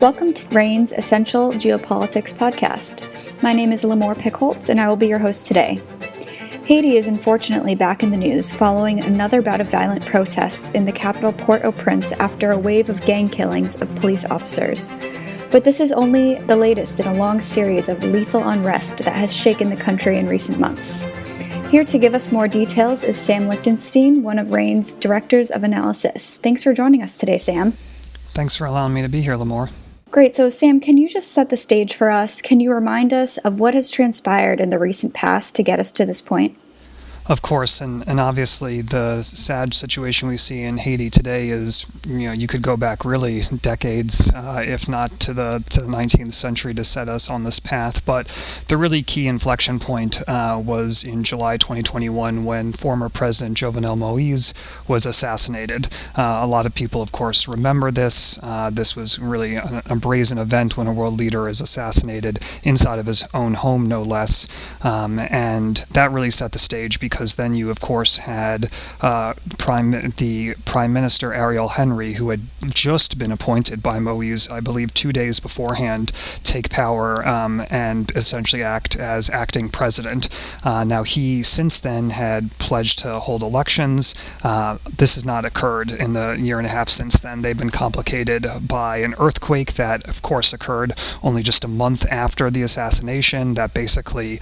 Welcome to RANE's Essential Geopolitics podcast. My name is Lamore Pickholtz, and I will be your host today. Haiti is unfortunately back in the news following another bout of violent protests in the capital Port-au-Prince after a wave of gang killings of police officers. But this is only the latest in a long series of lethal unrest that has shaken the country in recent months. Here to give us more details is Sam Lichtenstein, one of RANE's Directors of Analysis. Thanks for joining us today, Sam. Thanks for allowing me to be here, Lamore. Great. So, Sam, can you just set the stage for us? Can you remind us of what has transpired in the recent past to get us to this point? Of course, and obviously the sad situation we see in Haiti today is, you could go back really decades, if not to the 19th century to set us on this path. But the really key inflection point was in July 2021 when former President Jovenel Moïse was assassinated. A lot of people, of course, remember this. This was really a brazen event when a world leader is assassinated inside of his own home, no less. And that really set the stage because then you, of course, had the Prime Minister Ariel Henry, who had just been appointed by Moïse, I believe 2 days beforehand, take power and essentially act as acting president. Now, he since then had pledged to hold elections. This has not occurred in the year and a half since then. They've been complicated by an earthquake that, of course, occurred only just a month after the assassination that basically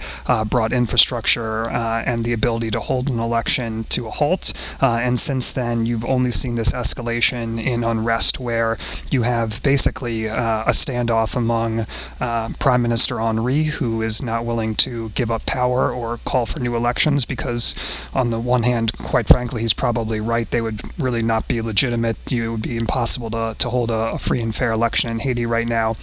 brought infrastructure and the ability to hold an election to a halt. And since then, you've only seen this escalation in unrest where you have basically a standoff among Prime Minister Henry, who is not willing to give up power or call for new elections because, on the one hand, quite frankly, he's probably right. They would really not be legitimate. It would be impossible to hold a free and fair election in Haiti right now.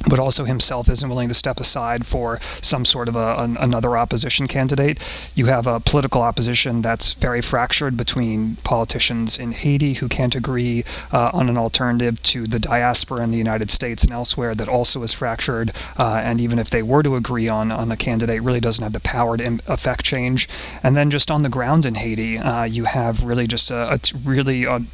But also himself isn't willing to step aside for some sort of another opposition candidate. You have a political opposition that's very fractured between politicians in Haiti who can't agree on an alternative to the diaspora in the United States and elsewhere that also is fractured. And even if they were to agree on a candidate, it really doesn't have the power to affect change. And then just on the ground in Haiti, you have really just a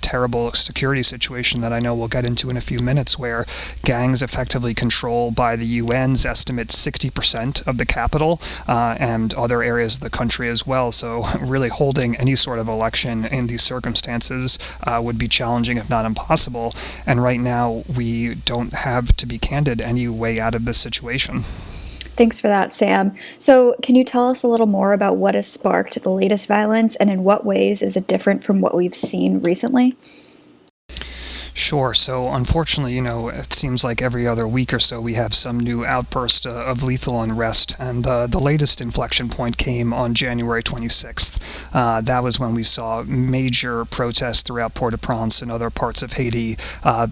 terrible security situation that I know we'll get into in a few minutes, where gangs effectively control by the UN's estimate 60% of the capital and other areas of the country as well. So really holding any sort of election in these circumstances would be challenging, if not impossible. And right now, we don't have, to be candid, any way out of this situation. Thanks for that, Sam. So can you tell us a little more about what has sparked the latest violence, and in what ways is it different from what we've seen recently? Sure. So unfortunately, it seems like every other week or so we have some new outburst of lethal unrest. And the latest inflection point came on January 26th. That was when we saw major protests throughout Port-au-Prince and other parts of Haiti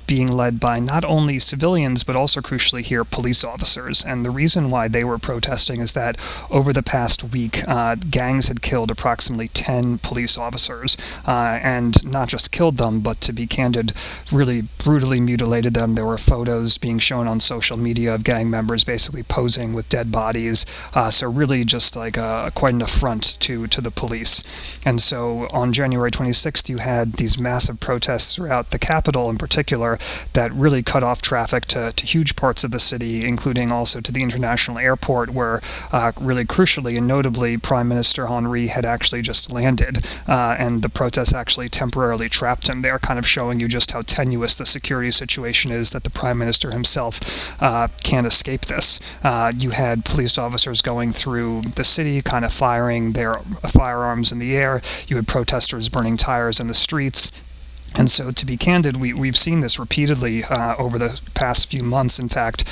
being led by not only civilians, but also crucially here, police officers. And the reason why they were protesting is that over the past week, gangs had killed approximately 10 police officers. And not just killed them, but to be candid, really brutally mutilated them. There were photos being shown on social media of gang members basically posing with dead bodies. So really just like quite an affront to the police. And so on January 26th, you had these massive protests throughout the capital in particular that really cut off traffic to huge parts of the city, including also to the international airport, where really crucially and notably, Prime Minister Henry had actually just landed. And the protests actually temporarily trapped him there, kind of showing you just how tenuous the security situation is, that the Prime Minister himself can't escape this. You had police officers going through the city, kind of firing their firearms in the air. You had protesters burning tires in the streets. And so, to be candid, we've seen this repeatedly over the past few months. In fact,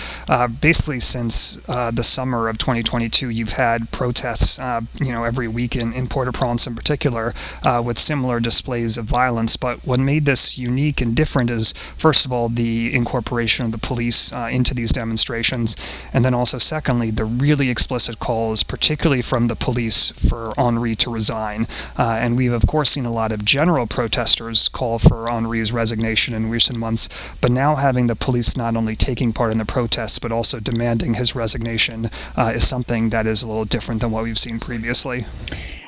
basically since the summer of 2022, you've had protests, every week in Port-au-Prince in particular, with similar displays of violence. But what made this unique and different is, first of all, the incorporation of the police into these demonstrations, and then also, secondly, the really explicit calls, particularly from the police, for Henry to resign. And we've, of course, seen a lot of general protesters call for Henry's resignation in recent months, but now having the police not only taking part in the protests but also demanding his resignation is something that is a little different than what we've seen previously.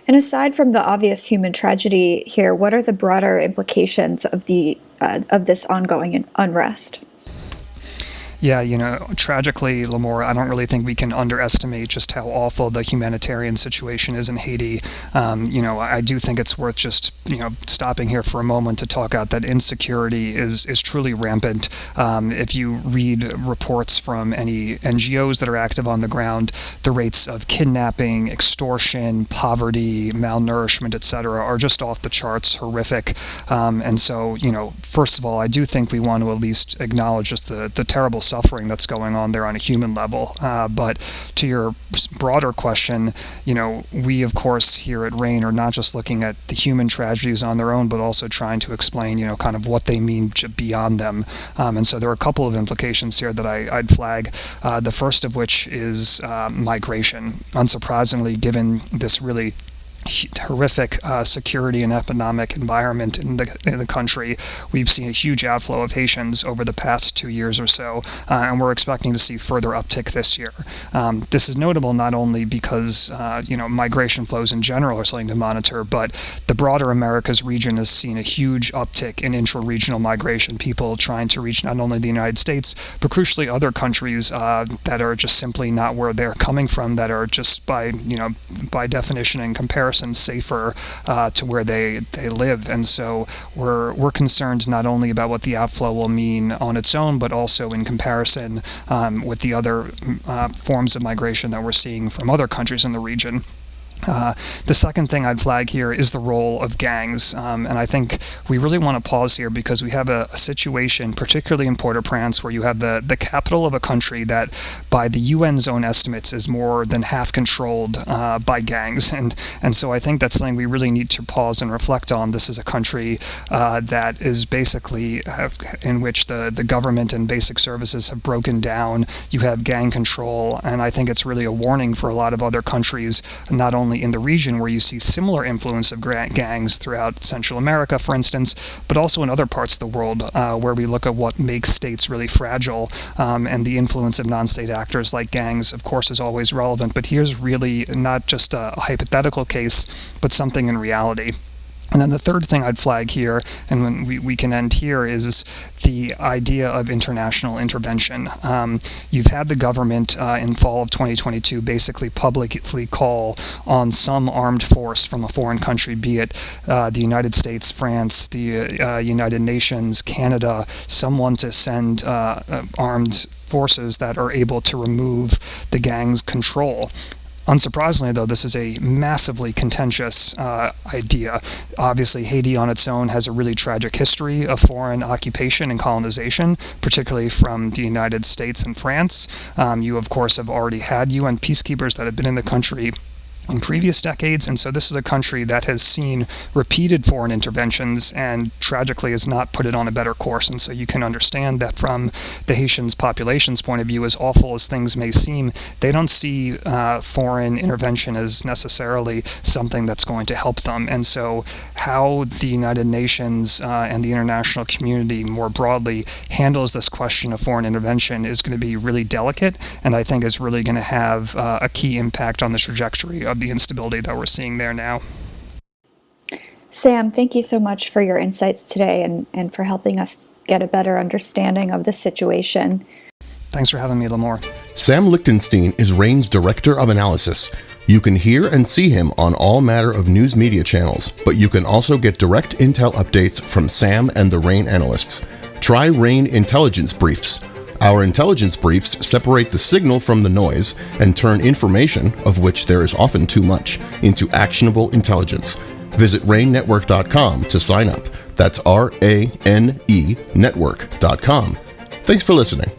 And aside from the obvious human tragedy here, what are the broader implications of this ongoing unrest? Yeah, tragically, Lamore, I don't really think we can underestimate just how awful the humanitarian situation is in Haiti. I do think it's worth just, stopping here for a moment to talk out that insecurity is truly rampant. If you read reports from any NGOs that are active on the ground, the rates of kidnapping, extortion, poverty, malnourishment, etc., are just off the charts, horrific. And so, first of all, I do think we want to at least acknowledge just the terrible suffering that's going on there on a human level. But to your broader question, we of course here at RANE are not just looking at the human tragedies on their own, but also trying to explain, kind of what they mean beyond them. And so there are a couple of implications here that I'd flag. The first of which is migration. Unsurprisingly, given this really horrific security and economic environment in the country, we've seen a huge outflow of Haitians over the past 2 years or so, and we're expecting to see further uptick this year. This is notable not only because migration flows in general are something to monitor, but the broader Americas region has seen a huge uptick in intra-regional migration, people trying to reach not only the United States, but crucially other countries that are just simply not where they're coming from, that are just by definition and comparison safer to where they live. And so we're concerned not only about what the outflow will mean on its own, but also in comparison with the other forms of migration that we're seeing from other countries in the region. The second thing I'd flag here is the role of gangs, and I think we really want to pause here because we have a situation, particularly in Port-au-Prince, where you have the capital of a country that, by the UN's own estimates, is more than half controlled by gangs, and so I think that's something we really need to pause and reflect on. This is a country that is basically in which the government and basic services have broken down. You have gang control, and I think it's really a warning for a lot of other countries, not only in the region where you see similar influence of gangs throughout Central America, for instance, but also in other parts of the world where we look at what makes states really fragile, and the influence of non-state actors like gangs, of course, is always relevant. But here's really not just a hypothetical case, but something in reality. And then the third thing I'd flag here, and when we can end here, is the idea of international intervention. You've had the government in fall of 2022 basically publicly call on some armed force from a foreign country, be it the United States, France, the United Nations, Canada, someone to send armed forces that are able to remove the gang's control. Unsurprisingly, though, this is a massively contentious idea. Obviously, Haiti on its own has a really tragic history of foreign occupation and colonization, particularly from the United States and France. You, of course, have already had UN peacekeepers that have been in the country in previous decades, and so this is a country that has seen repeated foreign interventions and tragically has not put it on a better course. And so you can understand that from the Haitians' population's point of view, as awful as things may seem, they don't see foreign intervention as necessarily something that's going to help them. And so how the United Nations and the international community more broadly handles this question of foreign intervention is going to be really delicate, and I think is really going to have a key impact on the trajectory of the instability that we're seeing there now. Sam, thank you so much for your insights today and for helping us get a better understanding of the situation. Thanks for having me, Lamore. Sam Lichtenstein is RANE's Director of Analysis. You can hear and see him on all matter of news media channels, but you can also get direct intel updates from Sam and the RANE analysts. Try RANE Intelligence Briefs. Our intelligence briefs separate the signal from the noise and turn information, of which there is often too much, into actionable intelligence. Visit ranenetwork.com to sign up. That's RANE network.com. Thanks for listening.